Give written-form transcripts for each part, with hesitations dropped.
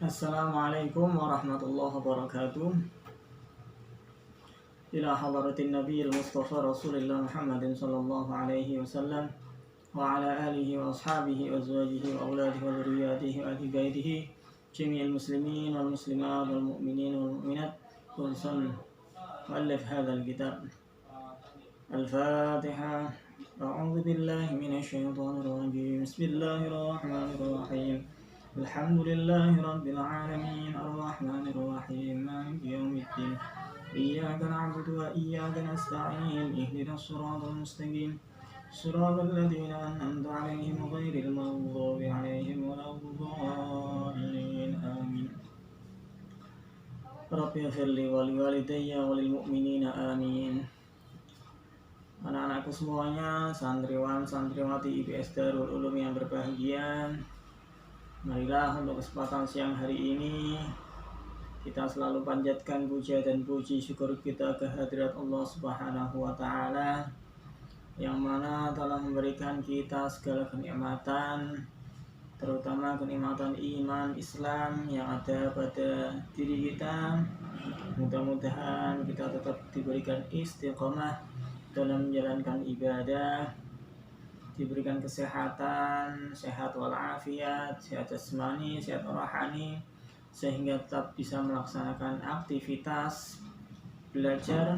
Assalamualaikum warahmatullahi wabarakatuh. Ila hadratin Nabiyil Mustafa Rasulillah Muhammadin sallallahu alaihi wasallam wa ala alihi wa ashabihi wa azwajihi wa auladihi wa dzurriyyatihi wa ahli baitihi jami'il muslimin wal muslimat wal mu'minin wal mu'minat khunsan muallif hadzal kitab. Al-Fatihah. A'udzu billahi minasy syaithanir rajim. Bismillahirrahmanirrahim. Alhamdulillahi rabbil alamin arrahmanir rahim maliki yaumiddin. Iyyaka na'budu wa iyyaka nasta'in ihdinas siratal mustaqim siratal ladzina an'amta 'alaihim ghairil maghdubi 'alaihim waladdallin amin. Rabbi ighfirli wa liwalidayya wa lil mu'minina amin. Anak-anakku semuanya, santriwan santriwati IPS Darul Ulum yang berbahagia, marilah untuk kesempatan siang hari ini kita selalu panjatkan puja dan puji syukur kita kehadirat Allah Subhanahu wa taala yang mana telah memberikan kita segala kenikmatan, terutama kenikmatan iman Islam yang ada pada diri kita. Mudah-mudahan kita tetap diberikan istiqomah dalam menjalankan ibadah, diberikan kesehatan, sehat walafiat, sehat jasmani, sehat rohani, sehingga tetap bisa melaksanakan aktivitas belajar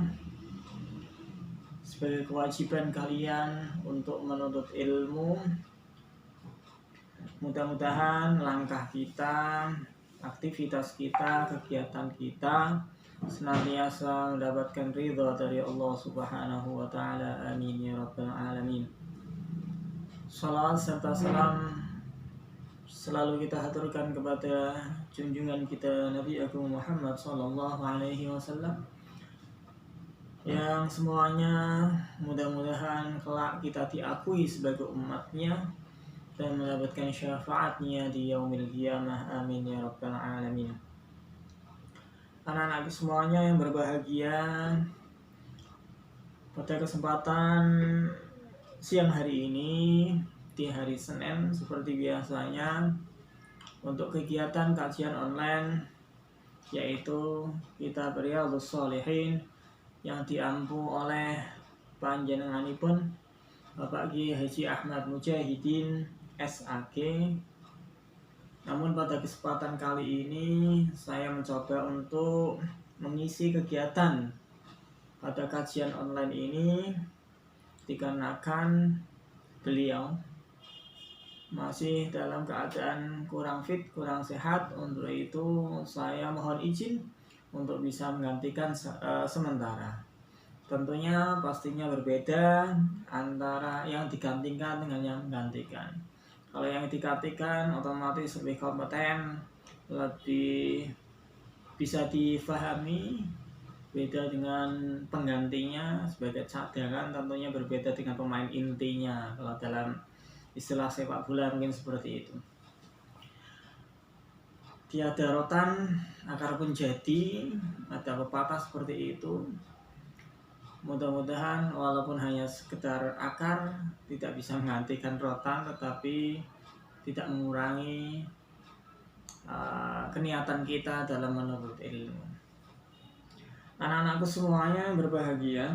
sebagai kewajiban kalian untuk menuntut ilmu. Mudah-mudahan langkah kita, aktivitas kita, kegiatan kita senantiasa mendapatkan ridha dari Allah Subhanahu wa taala. Amin ya rabbal alamin. Salawat serta salam selalu kita haturkan kepada junjungan kita Nabi Agung Muhammad sallallahu alaihi wasallam yang semuanya mudah-mudahan kelak kita diakui sebagai umatnya dan mendapatkan syafaatnya di yaumil qiyamah. Amin ya rabbal alamin. Anak-anak semuanya yang berbahagia, pada kesempatan siang hari ini di hari Senin seperti biasanya untuk kegiatan kajian online yaitu kitab Riyadhus Shalihin yang diampu oleh panjenenganipun Bapak Kiai Haji Ahmad Mujahidin SAG. Namun pada kesempatan kali ini saya mencoba untuk mengisi kegiatan pada kajian online ini dikarenakan beliau masih dalam keadaan kurang fit, kurang sehat. Untuk itu saya mohon izin untuk bisa menggantikan sementara. Tentunya pastinya berbeda antara yang digantikan dengan yang menggantikan. Kalau yang digantikan otomatis lebih kompeten, lebih bisa difahami. Beda dengan penggantinya sebagai cadangan, tentunya berbeda dengan pemain intinya. Kalau dalam istilah sepak bola mungkin seperti itu. Tiada rotan akar pun jadi, ada pepatah seperti itu. Mudah-mudahan walaupun hanya sekedar akar tidak bisa menggantikan rotan, tetapi tidak mengurangi keniatan kita dalam menuntut ilmu. Anak-anakku semuanya berbahagia,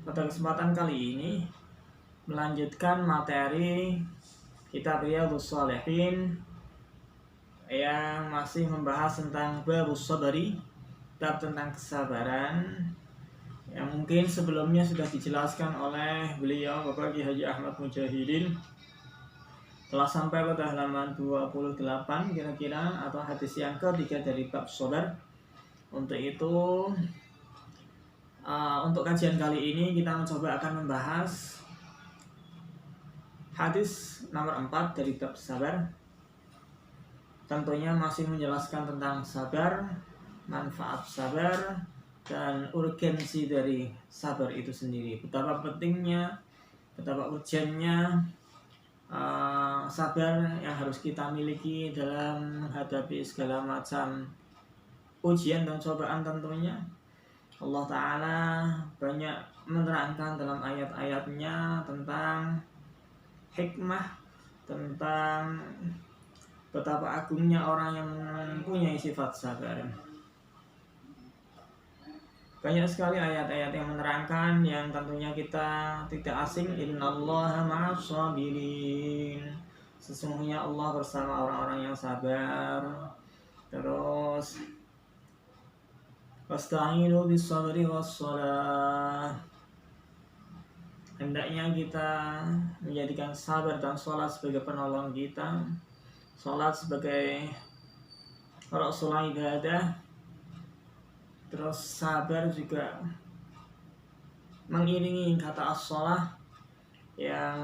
pada kesempatan kali ini melanjutkan materi kitab Riyadhus Shalihin yang masih membahas tentang babus sabari, bab tentang kesabaran, yang mungkin sebelumnya sudah dijelaskan oleh beliau Bapak Kiai Haji Ahmad Mujahidin. Telah sampai pada halaman 28 kira-kira, atau hadis yang ketiga dari bab sabar. Untuk itu untuk kajian kali ini kita mencoba akan membahas hadis nomor 4 dari bab sabar. Tentunya masih menjelaskan tentang sabar, manfaat sabar, dan urgensi dari sabar itu sendiri. Betapa pentingnya, betapa urgennya sabar yang harus kita miliki dalam menghadapi segala macam ujian dan cobaan. Tentunya Allah Ta'ala banyak menerangkan dalam ayat-ayatnya tentang hikmah, tentang betapa agungnya orang yang mempunyai sifat sabar. Banyak sekali ayat-ayat yang menerangkan, yang tentunya kita tidak asing. Innallaha ma'as sabirin. Sesungguhnya Allah bersama orang-orang yang sabar. Terus wasta'inu bis sabri was shalah. Hendaknya kita menjadikan sabar dan sholat sebagai penolong kita. Sholat sebagai rasul ibadah. Terus sabar juga mengiringi kata as-shalah yang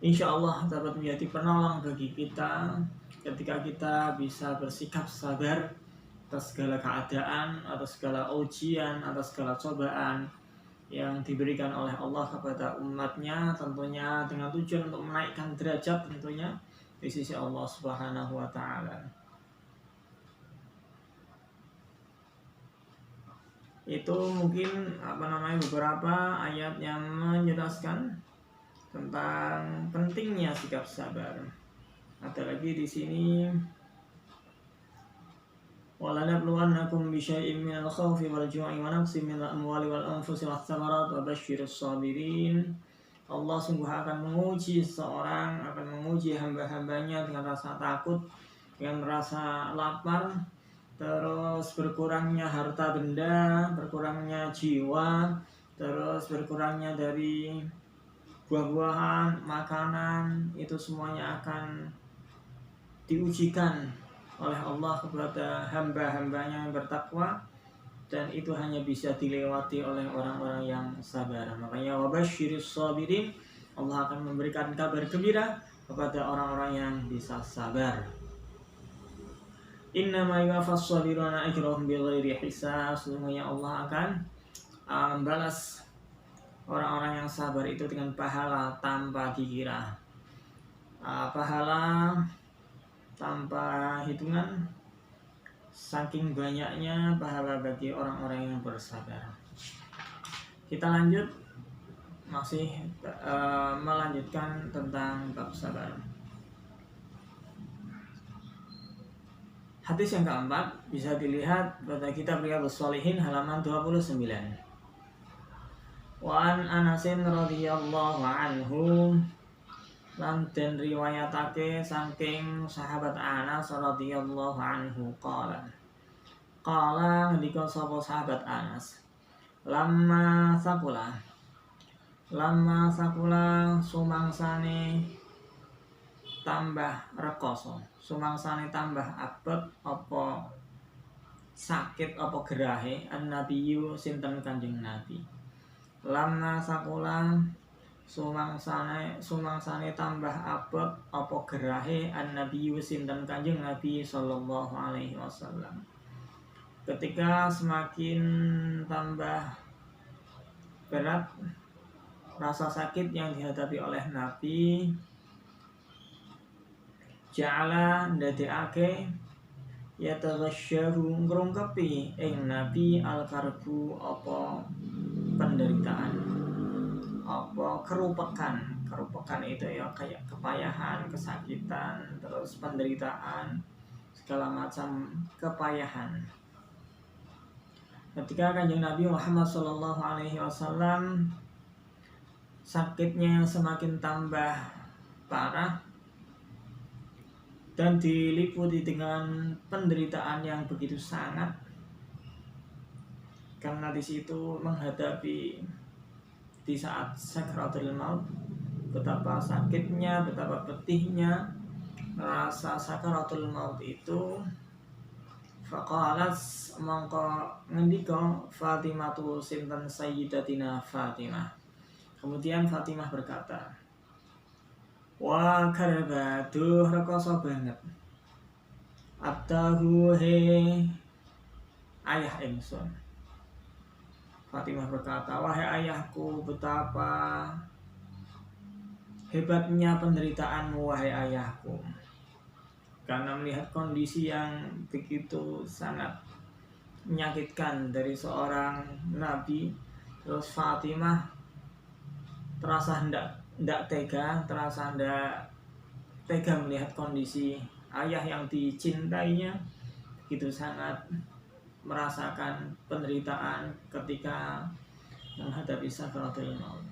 insya Allah dapat menjadi penolong bagi kita ketika kita bisa bersikap sabar atas segala keadaan, atas segala ujian, atas segala cobaan yang diberikan oleh Allah kepada umatnya, tentunya dengan tujuan untuk menaikkan derajat tentunya di sisi Allah Subhanahu wa Ta'ala. Itu mungkin beberapa ayat yang menjelaskan tentang pentingnya sikap sabar. Ada lagi di sini, walanabluwannakum bisyai'in minal khawfi wal ju'i wa naqsin minal amwali wal anfusi wath thamarat wa basyirus sabirin. Allah sungguh akan menguji seseorang, akan menguji hamba-hambanya dengan rasa takut, dengan rasa lapar, terus berkurangnya harta benda, berkurangnya jiwa, terus berkurangnya dari buah-buahan, makanan, itu semuanya akan diujikan oleh Allah kepada hamba-hambanya yang bertakwa, dan itu hanya bisa dilewati oleh orang-orang yang sabar. Makanya wabasyiris sabirin, Allah akan memberikan kabar gembira kepada orang-orang yang bisa sabar. Innama yuwaffas sabiruna ajrahum bighairi hisab. Sesungguhnya Allah akan membalas orang-orang yang sabar itu dengan pahala tanpa dikira, pahala tanpa hitungan, saking banyaknya pahala bagi orang-orang yang bersabar. Kita lanjut, masih melanjutkan tentang bab sabar. Hadis yang keempat bisa dilihat pada kitab Riyadhus Shalihin halaman 29. Wa an Anasin radhiyallahu anhu, lan den riwayatake saking sahabat Anas radhiyallahu anhu qala ngendika sapa sahabat Anas, lamma sakula sumangsane tambah rekoso, sumangsane tambah abot apa sakit apa gerahe an-nabiyyu sinten Kanjeng Nabi. Lamma sakula sumangsane tambah abot apa gerahe an-nabiyyu sinten Kanjeng Nabi sallallahu alaihi wasallam. Ketika semakin tambah berat rasa sakit yang dihadapi oleh Nabi, ja'ala ndadekake yataghasyahu ngrungkepi ing Nabi al-karbu apa penderitaan, apa kerupekan itu ya kayak kepayahan, kesakitan, terus penderitaan, segala macam kepayahan. Ketika Kanjeng Nabi Muhammad sallallahu alaihi wasallam sakitnya semakin tambah parah dan diliputi dengan penderitaan yang begitu sangat, karena di situ menghadapi di saat sakratul maut, betapa sakitnya, betapa pedihnya rasa sakratul maut itu. Faqalat mongko ngendika Fatimatu sinten sayyidatina Fatimah. Kemudian Fatimah berkata, wa karbaduh rekoso banget abdahu he ayah ingsun. Fatimah berkata, wahai ayahku, betapa hebatnya penderitaanmu wahai ayahku. Karena melihat kondisi yang begitu sangat menyakitkan dari seorang nabi, terus Fatimah terasa hendak tega, terasa hendak tega melihat kondisi ayah yang dicintainya begitu sangat merasakan penderitaan ketika menghadapi sakaratul maut.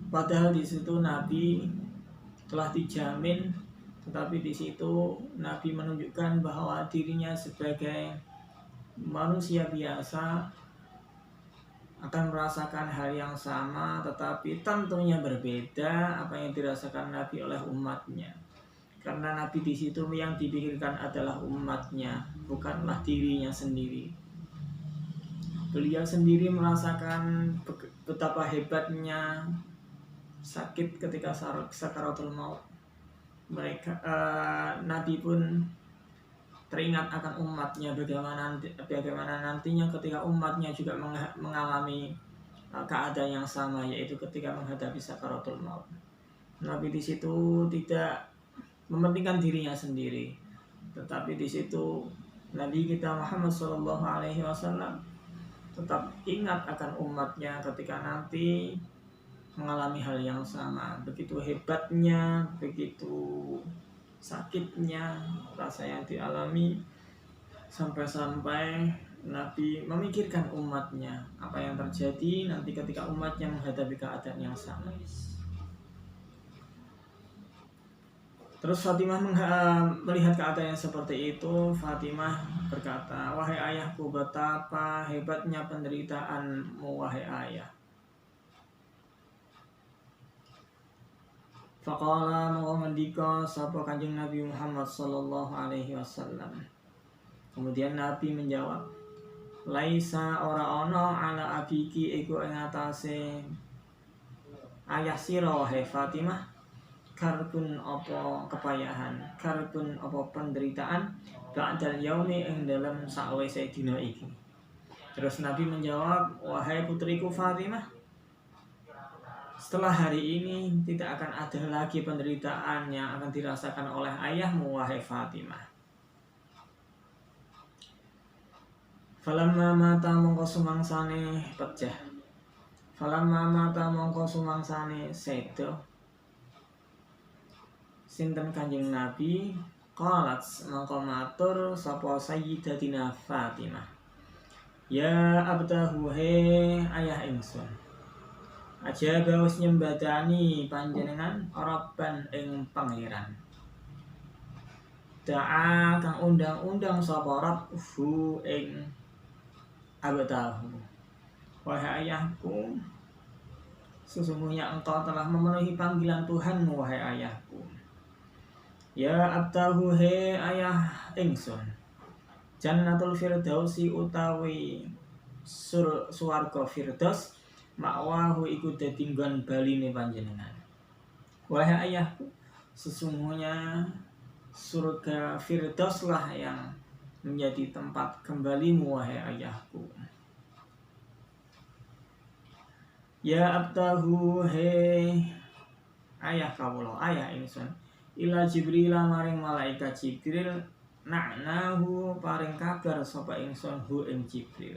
Padahal di situ Nabi telah dijamin, tetapi di situ Nabi menunjukkan bahwa dirinya sebagai manusia biasa akan merasakan hal yang sama, tetapi tentunya berbeda apa yang dirasakan Nabi oleh umatnya. Karena Nabi di situ yang dipikirkan adalah umatnya, bukanlah dirinya sendiri. Beliau sendiri merasakan betapa hebatnya sakit ketika sakaratul maut. Nabi pun teringat akan umatnya, bagaimana nantinya ketika umatnya juga mengalami keadaan yang sama, yaitu ketika menghadapi sakaratul maut. Nabi di situ tidak mementingkan dirinya sendiri, tetapi di situ Nabi kita Muhammad SAW tetap ingat akan umatnya ketika nanti mengalami hal yang sama. Begitu hebatnya, begitu sakitnya rasa yang dialami, sampai-sampai Nabi memikirkan umatnya, apa yang terjadi nanti ketika umatnya menghadapi keadaan yang sama. Terus Fatimah melihat keadaan yang seperti itu. Fatimah berkata, "Wahai ayahku, betapa hebatnya penderitaanmu, wahai ayah." Faqala mengomendika sapa Kanjeng Nabi Muhammad sallallahu alaihi wasallam. Kemudian Nabi menjawab, "Laisa ora ana ala abiki iku ing atase ayah sira wahai Fatimah karbun apa kepayahan, karbun apa penderitaan ba'dal yaumi ing dalam sakwise dina iki." Terus Nabi menjawab, "Wahai putriku Fatimah, setelah hari ini tidak akan ada lagi penderitaan yang akan dirasakan oleh ayahmu wahai Fatimah." Falamma mata mongko sumangsane pecah. Falamma mata mongko sumangsane sedo sinten Kanjeng Nabi, qalat mongko matur sapa Sayyidatina Fatimah, "Ya abdahu he ayah ingsun, aja wis nyembadani panjenengan Rabban ing pangeran. Da'a kang undang-undang sapa Rabbu ing abdahu. Wahai ayahku, sesungguhnya engkau telah memenuhi panggilan Tuhanmu, wahai ayahku. Ya abdahu he ayah ingsun, Jannatul Firdausi utawi swarga Firdaus makwahu iku dadi nggon baline panjenengan. Wahai ayahku, sesungguhnya surga Firdaus lah yang menjadi tempat kembalimu, wahai ayahku. Ya abtahu he ayah kawula, ayah ingsun, ila Jibril maring malaikat Jibril, na'nahu paring kabar sapa ingsun hu ing Jibril.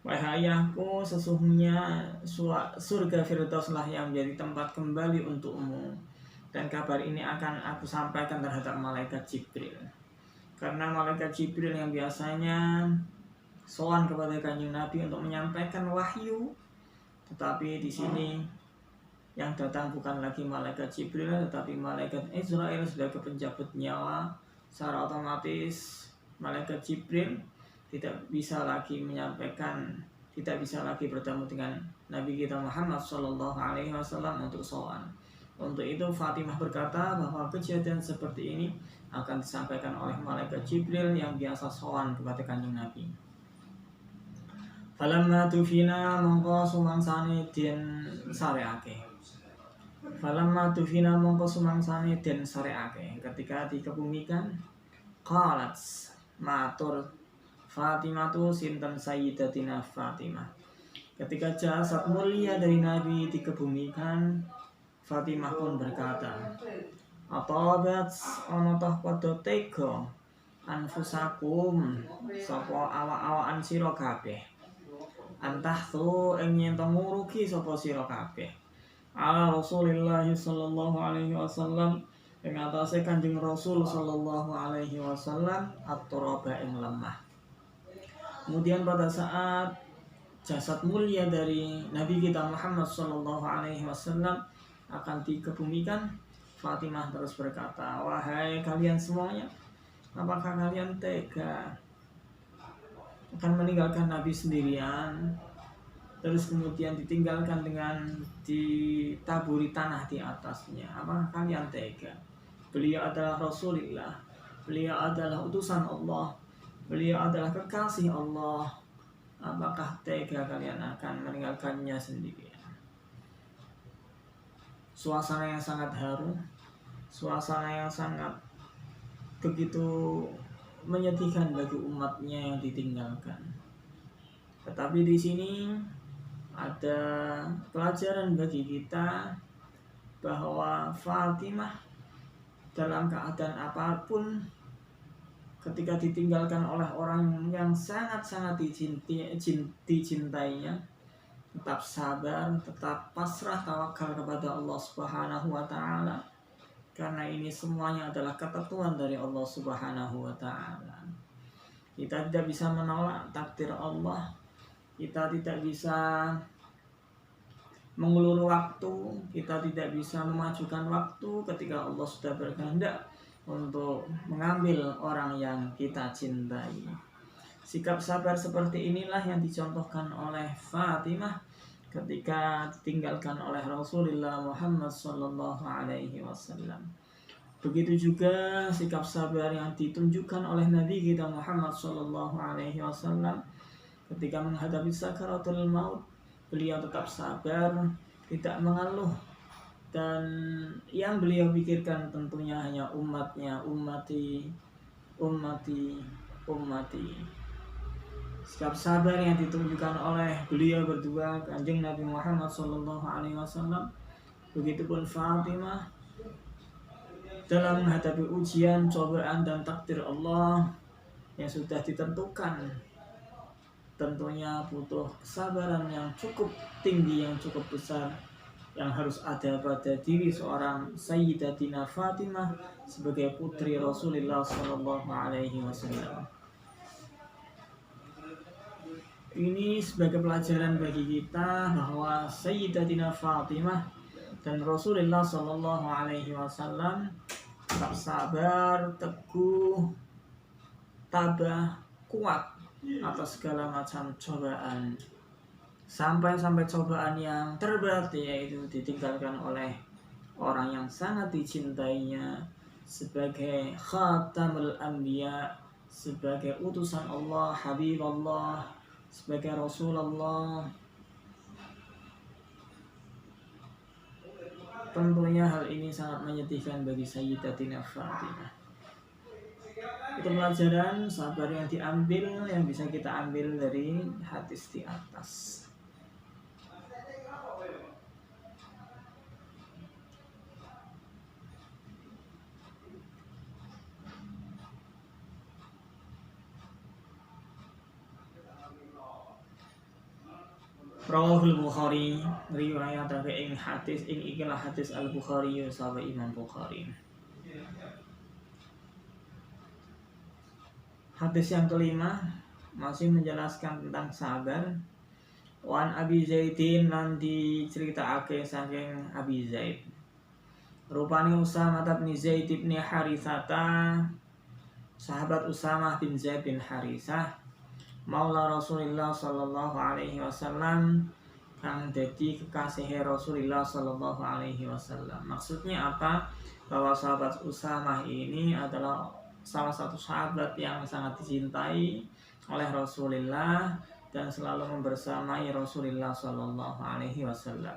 Wahai ayahku, sesungguhnya surga Firdaus lah yang menjadi tempat kembali untukmu, dan kabar ini akan aku sampaikan terhadap malaikat Jibril. Karena malaikat Jibril yang biasanya sowan kepada Kanjeng Nabi untuk menyampaikan wahyu, tetapi di sini yang datang bukan lagi malaikat Jibril, tetapi malaikat Israel sebagai penjabut nyawa. Secara otomatis malaikat Jibril tidak bisa lagi menyampaikan, tidak bisa lagi bertemu dengan Nabi kita Muhammad SAW untuk sowan. Untuk itu Fatimah berkata bahwa kejadian seperti ini akan disampaikan oleh malaikat Jibril yang biasa sowan kepada Kanjeng Nabi. Falamma tufina mongko sumangsane den sareake. Falamma tufina mongko sumangsane den sareake. Ketika dikebumikan, qalat matur Fatimah tu sinten Sayyidatina Fatimah. Ketika jasad mulia dari Nabi dikebumikan, Fatimah pun berkata, "Atabat ana toh padha tega anfusakum sapa awak-awakan sira kabeh. antahsu ing yen to ngurugi sapa sira kabeh ala Rasulillah sallallahu alaihi wasallam ing atase Kanjeng Rasul sallallahu alaihi wasallam at-turaba ing lemah. Kemudian pada saat jasad mulia dari Nabi kita Muhammad sallallahu alaihi wasallam akan dikebumikan, Fatimah terus berkata, "Wahai kalian semuanya, apakah kalian tega akan meninggalkan Nabi sendirian, terus kemudian ditinggalkan dengan ditaburi tanah di atasnya? Apakah kalian tega? Beliau adalah Rasulullah, beliau adalah utusan Allah, beliau adalah kekasih Allah. Apakah tega kalian akan meninggalkannya sendirian?" Suasana yang sangat haru, suasana yang sangat begitu menyedihkan bagi umatnya yang ditinggalkan. Tetapi di sini ada pelajaran bagi kita bahwa Fatimah dalam keadaan apapun ketika ditinggalkan oleh orang yang sangat-sangat dicintainya, tetap sabar, tetap pasrah tawakal kepada Allah Subhanahu wa taala. Karena ini semuanya adalah ketentuan dari Allah Subhanahu wa taala. Kita tidak bisa menolak takdir Allah. Kita tidak bisa mengulur waktu, kita tidak bisa memajukan waktu ketika Allah sudah berkehendak untuk mengambil orang yang kita cintai. Sikap sabar seperti inilah yang dicontohkan oleh Fatimah ketika ditinggalkan oleh Rasulullah Muhammad sallallahu alaihi wasallam. Begitu juga sikap sabar yang ditunjukkan oleh Nabi kita Muhammad sallallahu alaihi wasallam ketika menghadapi sakaratul maut. Beliau tetap sabar, tidak mengeluh, dan yang beliau pikirkan tentunya hanya umatnya, ummati. Sikap sabar yang ditunjukkan oleh beliau berdua, Kanjeng Nabi Muhammad sallallahu alaihi wasallam, begitupun Fatimah dalam menghadapi ujian, cobaan dan takdir Allah yang sudah ditentukan. Tentunya butuh kesabaran yang cukup tinggi, yang cukup besar, yang harus ada pada diri seorang Sayyidatina Fatimah sebagai putri Rasulullah sallallahu alaihi wasallam. Ini sebagai pelajaran bagi kita bahwa Sayyidatina Fatimah dan Rasulullah sallallahu alaihi wasallam tetap sabar, teguh, tabah, kuat atas segala macam cobaan. Sampai cobaan yang terberat, yaitu ditinggalkan oleh orang yang sangat dicintainya sebagai khatamul anbiya, sebagai utusan Allah, habib Allah, sebagai Rasulullah. Tentunya hal ini sangat menyedihkan bagi Sayyidatina Fatimah. Itu pelajaran sabar yang diambil, yang bisa kita ambil dari hadis di atas. Rawahul Bukhari, riwayat ing hadis ing ikilah hadis Al Bukhari sahabat Imam Bukhari. Hadis yang kelima masih menjelaskan tentang sabar. Wan Abi Zaidin lan diceritakake saking Abi Zaid. Rupane Usamah bin Zaid bin Haritsata, sahabat Usamah bin Zaid bin Haritsah, Maula Rasulullah sallallahu alaihi wasallam, kang dadi kekasih Rasulullah sallallahu alaihi wasallam. Maksudnya apa? Bahwa sahabat Usamah ini adalah salah satu sahabat yang sangat dicintai oleh Rasulullah dan selalu membersamai Rasulullah sallallahu alaihi wasallam.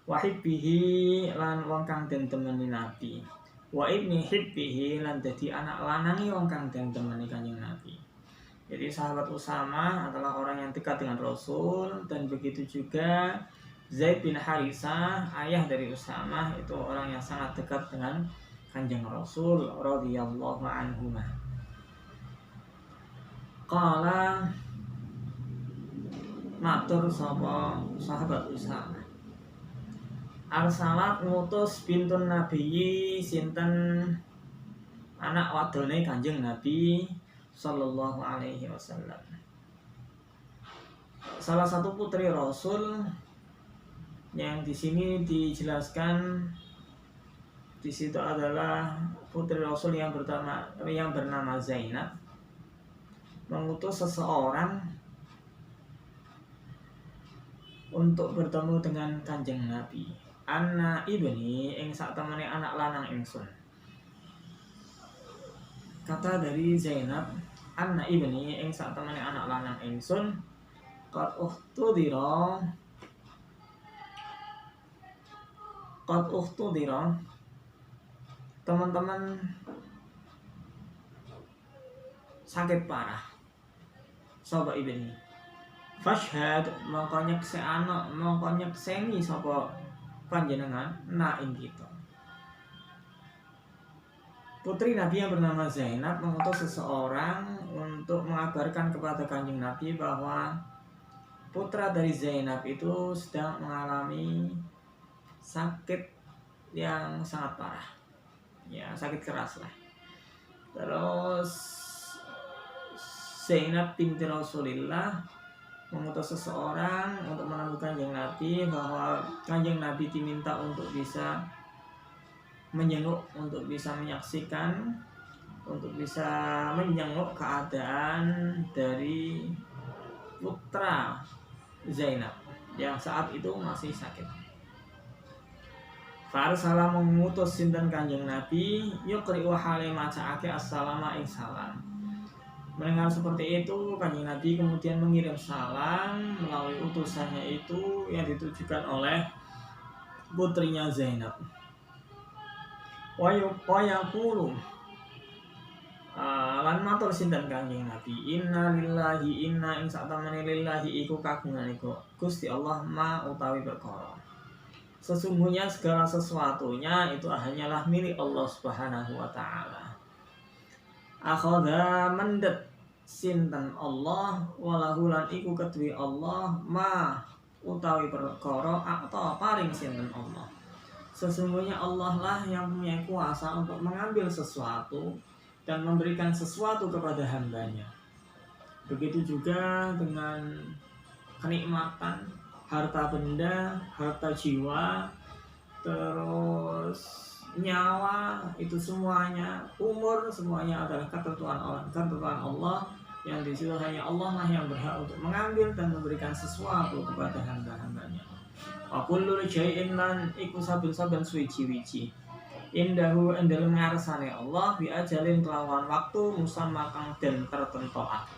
Wa hibbihi lan wong kang den temeni Nabi. Wa ibni hibbihi lan dadi anak lanangi wong kang den temeni Kanjeng Nabi. Jadi sahabat Usamah adalah orang yang dekat dengan Rasul, dan begitu juga Zaid bin Haritsah, ayah dari Usamah, itu orang yang sangat dekat dengan Kanjeng Rasul radhiyallahu anhu. Qala matur sapa sahabat Usama. Arsalat ngutus bintun nabiyyi sinten anak wadone Kanjeng Nabi sallallahu alaihi wasallam. Salah satu putri Rasul yang di sini dijelaskan di situ adalah putri Rasul yang bernama Zainab mengutus seseorang untuk bertemu dengan Kanjeng Nabi. Anna ibni ing saktemene anak lanang ingsun. Kata dari Zainab, anna ibni ing saktemene anak lanang ingsun qad uhtudira teman-teman sakit parah sapa ibni. Fashhad mongko nyekseni sapa panjenengan na ing kita. Putri Nabi yang bernama Zainab mengutus seseorang untuk mengabarkan kepada Kanjeng Nabi bahwa putra dari Zainab itu sedang mengalami sakit yang sangat parah, ya sakit keras lah. Terus Zainab binti Rasulillah mengutus seseorang untuk menemui Kanjeng Nabi bahwa Kanjeng Nabi diminta untuk bisa menjenguk, untuk bisa menyaksikan, untuk bisa menjenguk keadaan dari putra Zainab yang saat itu masih sakit. Farsala mengutus sinten Kanjeng Nabi yuqri'u hale macaake assalama ing salam. Mendengar seperti itu, Kanjeng Nabi kemudian mengirim salam melalui utusannya itu yang ditujukan oleh putrinya Zainab. Wa yaqulu lan matur sinten Kanjeng Nabi, inna lillahi inna ing saktamene lillahi iku kagungan iku Gusti Allah ma utawi perkara. Sesungguhnya segala sesuatunya itu hanyalah milik Allah Subhanahu wa taala. Akhadha mendet sinten Allah walahu lan iku kedue Allah ma utawi perkara akta paring sinten Allah. Sesungguhnya Allah lah yang punya kuasa untuk mengambil sesuatu dan memberikan sesuatu kepada hambanya. Begitu juga dengan kenikmatan, harta benda, harta jiwa, terus nyawa, itu semuanya, umur, semuanya adalah ketentuan Allah yang di situ hanya Allah lah yang berhak untuk mengambil dan memberikan sesuatu kepada hamba-hambanya. Wa kullu syai'in lan iku saben-saben suwi-wiji indahu endal ngarsane Allah bi ajalin kelawan waktu musamma kang den tertentoake.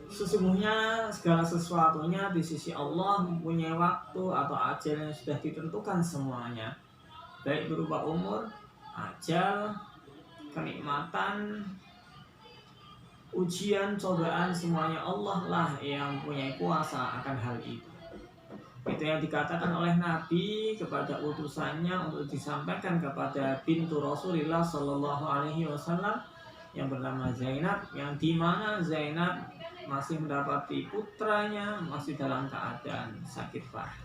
Sesungguhnya segala sesuatunya di sisi Allah mempunyai waktu atau ajal yang sudah ditentukan semuanya, baik berupa umur, ajal, kenikmatan, ujian, cobaan, semuanya Allah lah yang punya kuasa akan hal itu. Itu yang dikatakan oleh Nabi kepada utusannya untuk disampaikan kepada bintu Rasulullah Sallallahu Alaihi Wasallam yang bernama Zainab, yang dimana Zainab masih mendapati putranya masih dalam keadaan sakit parah.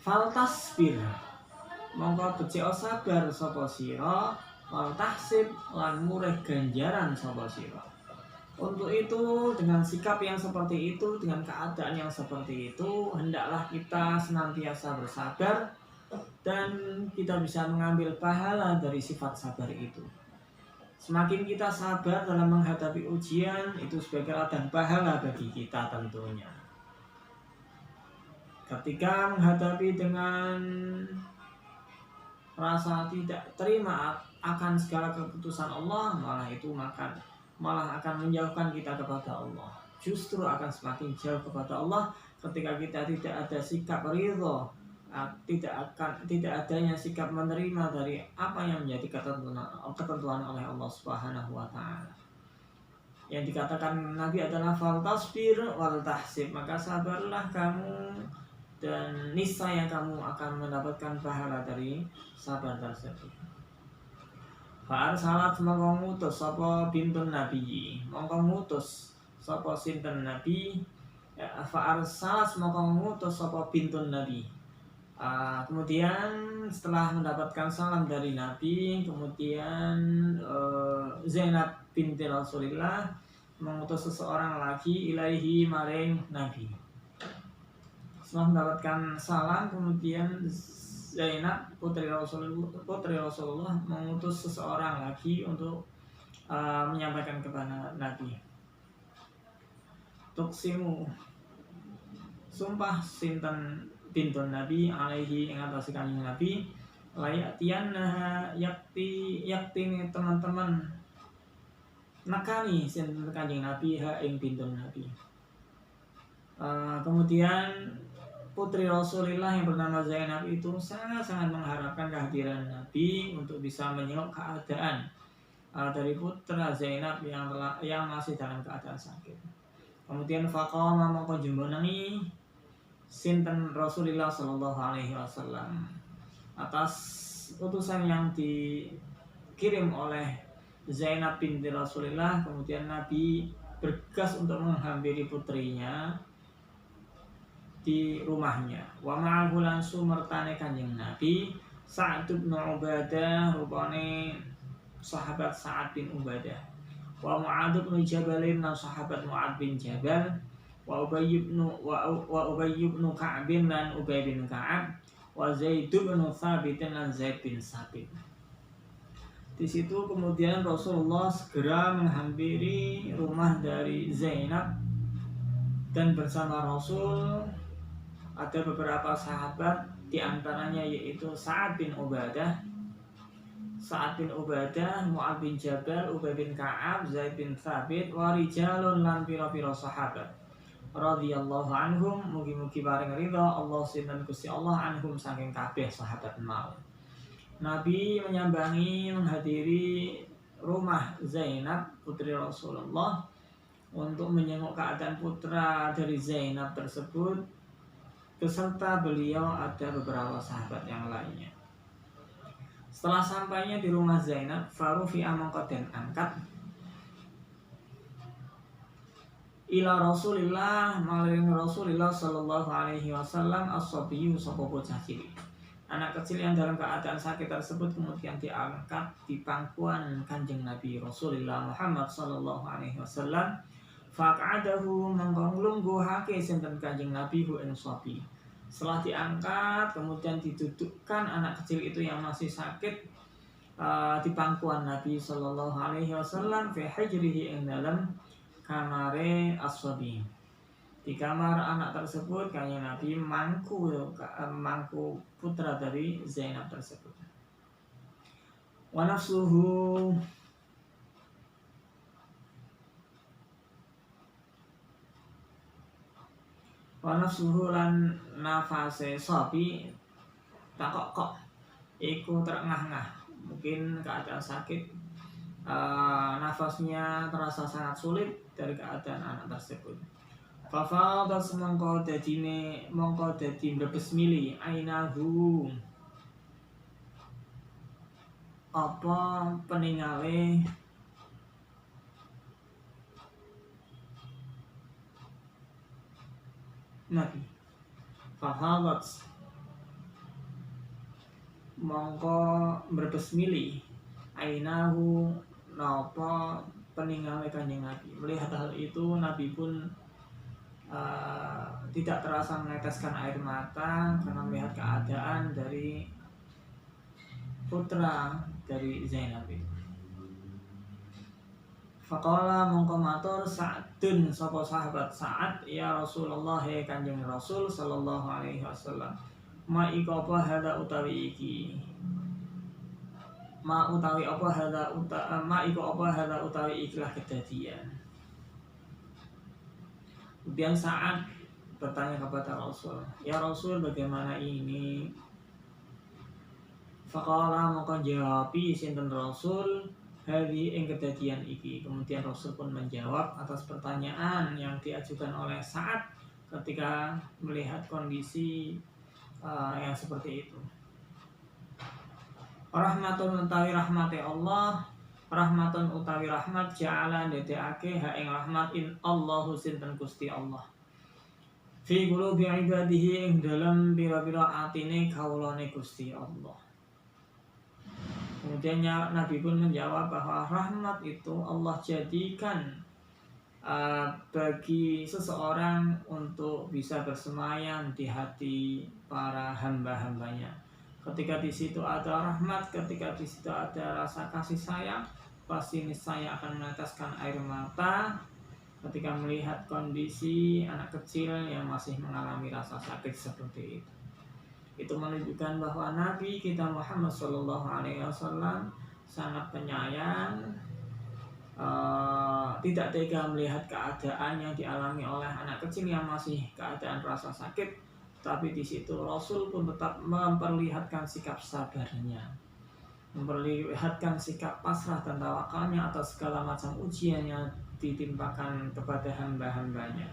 Faltasbir mongko becik sabar sapa sira, wal tahsib lan murih ganjaran sapa sira. Untuk itu, dengan sikap yang seperti itu, dengan keadaan yang seperti itu, hendaklah kita senantiasa bersabar dan kita bisa mengambil pahala dari sifat sabar itu. Semakin kita sabar dalam menghadapi ujian, itu sebagai ladang pahala bagi kita tentunya. Ketika menghadapi dengan rasa tidak terima akan segala keputusan Allah, malah akan menjauhkan kita kepada Allah. Justru akan semakin jauh kepada Allah ketika kita tidak ada sikap ridho, tidak adanya sikap menerima dari apa yang menjadi ketentuan oleh Allah Subhanahu wa taala. Yang dikatakan Nabi adalah faltasbir wal tahsib, maka sabarlah kamu dan niscaya kamu akan mendapatkan pahala dari sabar tersebut. Fa'arsalat mongko ngutus sapa bintun Nabi, mongko ngutus sapa sinten nabi fa arsalas maka ngutus sapa bintun nabi. Kemudian setelah mendapatkan salam dari Nabi, kemudian Zainab binti Rasulillah mengutus seseorang lagi ilaihi maring Nabi. Setelah mendapatkan salam, kemudian Zainab putri Rasulullah mengutus seseorang lagi untuk menyampaikan kepada Nabi. Tuksimu sumpah sinten bintun Nabi alaihi ing atas kanjeng Nabi layatianna yaktini teman-teman nekani sinten kanjeng Nabi ha ing bintun Nabi. Kemudian putri Rasulullah yang bernama Zainab itu sangat mengharapkan kehadiran Nabi untuk bisa menyeluk keadaan dari putra Zainab yang masih dalam keadaan sakit. Kemudian faqama mongko jembonangi sinten Rasulullah Shallallahu Alaihi Wasallam atas utusan yang dikirim oleh Zainab binti Rasulullah. Kemudian Nabi bergegas untuk menghampiri putrinya di rumahnya. Wa ma'ahu lan sumertane kanjeng Nabi Sa'ad bin Ubadah, rupane sahabat Sa'ad bin Ubadah. Wa Mu'adz bin Jabal lan sahabat Mu'adz bin Jabal. Wa Ubay bin Ka'ab dan Ubay bin Ka'ab, wa Zaid bin Thabit dan Zaid bin Thabit. Di situ kemudian Rasulullah segera menghampiri rumah dari Zainab, dan bersama Rasul ada beberapa sahabat, di antaranya yaitu Sa'ad bin Ubadah, Mu'adz bin Jabal, Ubay bin Ka'ab, Zaid bin Thabit, wa rijalun lan pira-pira sahabat radhiyallahu anhum, mugi-mugi paring ridha Allah sinten Gusti Allah anhum saking kabeh sahabat mau. Nabi menyambangi menghadiri rumah Zainab putri Rasulullah untuk menyenguk keadaan putra dari Zainab tersebut. Beserta beliau ada beberapa sahabat yang lainnya. Setelah sampainya di rumah Zainab, farufi'a mongko den angkat ila Rasulillah maring Rasulillah Shallallahu Alaihi Wasallam as-sabiyyu sapa bocah cilik. Anak kecil yang dalam keadaan sakit tersebut kemudian diangkat di pangkuan kanjeng Nabi Rasulullah Muhammad Shallallahu Alaihi Wasallam. Faqadahu mangko nglungguhake sinten kanjeng Nabi hu ing sabi. Setelah diangkat kemudian didudukkan anak kecil itu yang masih sakit di pangkuan Nabi Shallallahu Alaihi Wasallam fi hijrihi ing dalam kamare aswabi. Di kamar anak tersebut kanjeng Nabi mangku putra dari Zainab tersebut. Wa nafsuhu lan nafase sapi takok iku terengah-engah, mungkin keadaan sakit, nafasnya terasa sangat sulit dari keadaan anak tersebut. Fafadha semangko dadi mbrebes mili ainahu apa peningale Nabi. Fafadhat mongko mbrebes mili ainahu napa peningale kanjeng Nabi. Melihat hal itu Nabi pun tidak terasa meneteskan air mata karena melihat keadaan dari putra dari Zainab itu. Faqala mongko matur Sa'dun sapa sahabat Sa'ad, ya Rasulullah he kanjeng Rasul sallallahu alaihi wasallam, ma iko apa hada utawi iki ma iko apa hada utawi ikilah kedadian. Kemudian Sa'ad bertanya kepada Rasul, ya Rasul bagaimana ini? Faqala mongko jawabi sinten Rasul hari ing kedadian iki. Kemudian Rasul pun menjawab atas pertanyaan yang diajukan oleh Sa'ad ketika melihat kondisi yang seperti itu. Rahmatun mentawi rahmati Allah rahmatan utawi rahmat ja'ala ndadekake ha ing rahmat in Allahu sinten Gusti Allah fi qulubi ibadihi ing dalem pira-pira atine kawulane Gusti Allah. Kemudian Nabi pun menjawab bahwa rahmat itu Allah jadikan bagi seseorang untuk bisa bersemayam di hati para hamba-hambanya. Ketika di situ ada rahmat, ketika di situ ada rasa kasih sayang, pasti niscaya akan meneteskan air mata ketika melihat kondisi anak kecil yang masih mengalami rasa sakit seperti itu. Itu menunjukkan bahwa Nabi kita Muhammad SAW sangat penyayang, tidak tega melihat keadaan yang dialami oleh anak kecil yang masih keadaan rasa sakit. Tapi di situ Rasul pun tetap memperlihatkan sikap sabarnya, memperlihatkan sikap pasrah dan tawakalnya atas segala macam ujian yang ditimpakan kepada hamba-hambanya.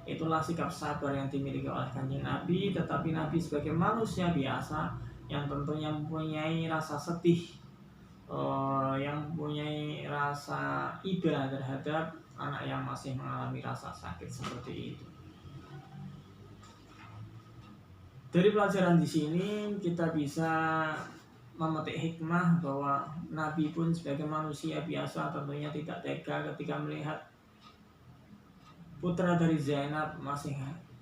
Itulah sikap sabar yang dimiliki oleh Kanjeng Nabi. Tetapi Nabi sebagai manusia biasa yang tentunya mempunyai rasa sedih, yang mempunyai rasa iba terhadap anak yang masih mengalami rasa sakit seperti itu. Dari pelajaran di sini kita bisa memetik hikmah bahwa Nabi pun sebagai manusia biasa tentunya tidak tega ketika melihat putra dari Zainab masih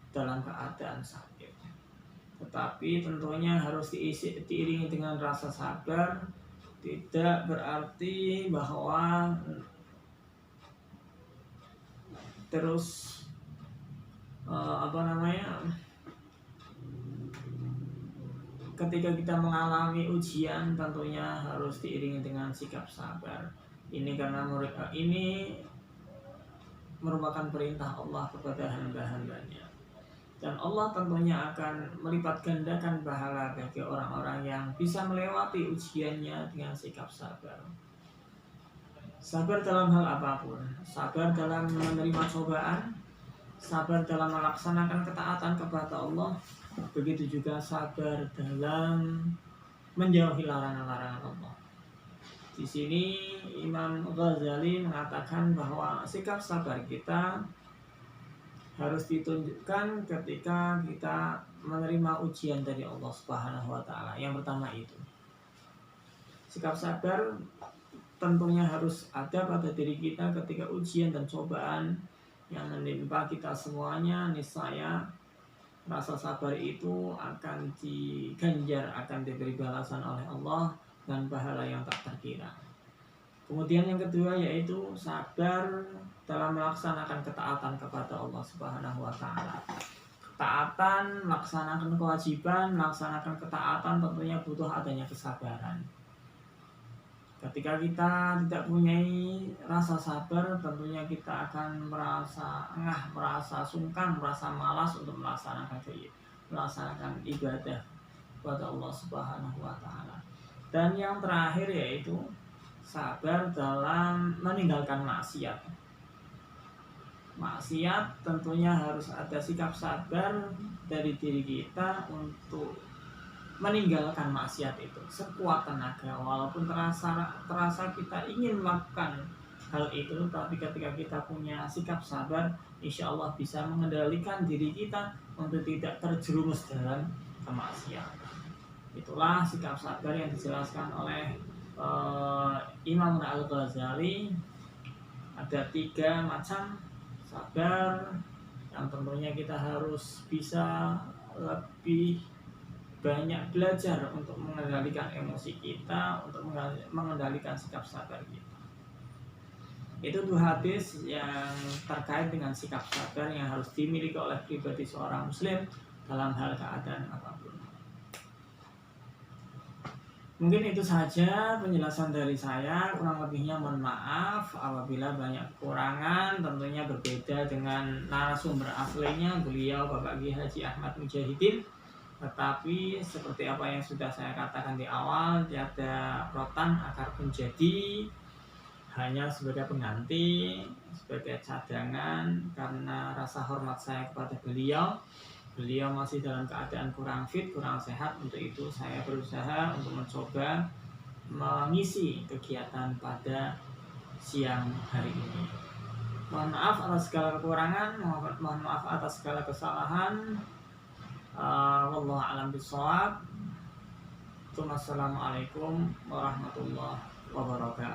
dalam keadaan sakit. Tetapi tentunya harus diiringi dengan rasa sabar. Tidak berarti bahwa terus ketika kita mengalami ujian tentunya harus diiringi dengan sikap sabar. Ini karena ini merupakan perintah Allah kepada hamba-hambanya, dan Allah tentunya akan melipat gandakan pahala bagi orang-orang yang bisa melewati ujiannya dengan sikap sabar. Sabar dalam hal apapun, sabar dalam menerima cobaan, sabar dalam melaksanakan ketaatan kepada Allah, begitu juga sabar dalam menjauhi larangan-larangan Allah. Di sini Imam Ghazali mengatakan bahwa sikap sabar kita harus ditunjukkan ketika kita menerima ujian dari Allah Subhanahu wa taala. Yang pertama itu, sikap sabar tentunya harus ada pada diri kita ketika ujian dan cobaan yang menimpa kita semuanya. Niscaya rasa sabar itu akan diganjar, akan diberi balasan oleh Allah dan pahala yang tak terkira. Kemudian yang kedua yaitu sabar dalam melaksanakan ketaatan kepada Allah Subhanahu wa taala. Ketaatan, melaksanakan kewajiban, melaksanakan ketaatan tentunya butuh adanya kesabaran. Ketika kita tidak punya rasa sabar, tentunya kita akan merasa engah, merasa sungkan, merasa malas untuk melaksanakan ibadah kepada Allah Subhanahu wa taala. Dan yang terakhir yaitu sabar dalam meninggalkan maksiat. Maksiat tentunya harus ada sikap sabar dari diri kita untuk meninggalkan maksiat itu sekuat tenaga. Walaupun terasa kita ingin melakukan hal itu, tapi ketika kita punya sikap sabar, insya Allah bisa mengendalikan diri kita untuk tidak terjerumus dalam kemaksiatan. Itulah sikap sabar yang dijelaskan oleh Imam Al-Ghazali. Ada 3 macam sabar yang tentunya kita harus bisa lebih banyak belajar untuk mengendalikan emosi kita, untuk mengendalikan sikap sabar kita. Itu 2 hadis yang terkait dengan sikap sabar yang harus dimiliki oleh pribadi seorang muslim dalam hal keadaan apapun. Mungkin itu saja penjelasan dari saya, kurang lebihnya mohon maaf apabila banyak kekurangan. Tentunya berbeda dengan narasumber aslinya, beliau Bapak Kiai Haji Ahmad Mujahidin. Tetapi seperti apa yang sudah saya katakan di awal, tiada rotan akar pun jadi, hanya sebagai pengganti, sebagai cadangan karena rasa hormat saya kepada beliau. Beliau masih dalam keadaan kurang fit, kurang sehat. Untuk itu saya berusaha untuk mencoba mengisi kegiatan pada siang hari ini. Mohon maaf atas segala kekurangan, mohon maaf atas segala kesalahan. Wallahu a'lam bishawab. Assalamualaikum warahmatullahi wabarakatuh.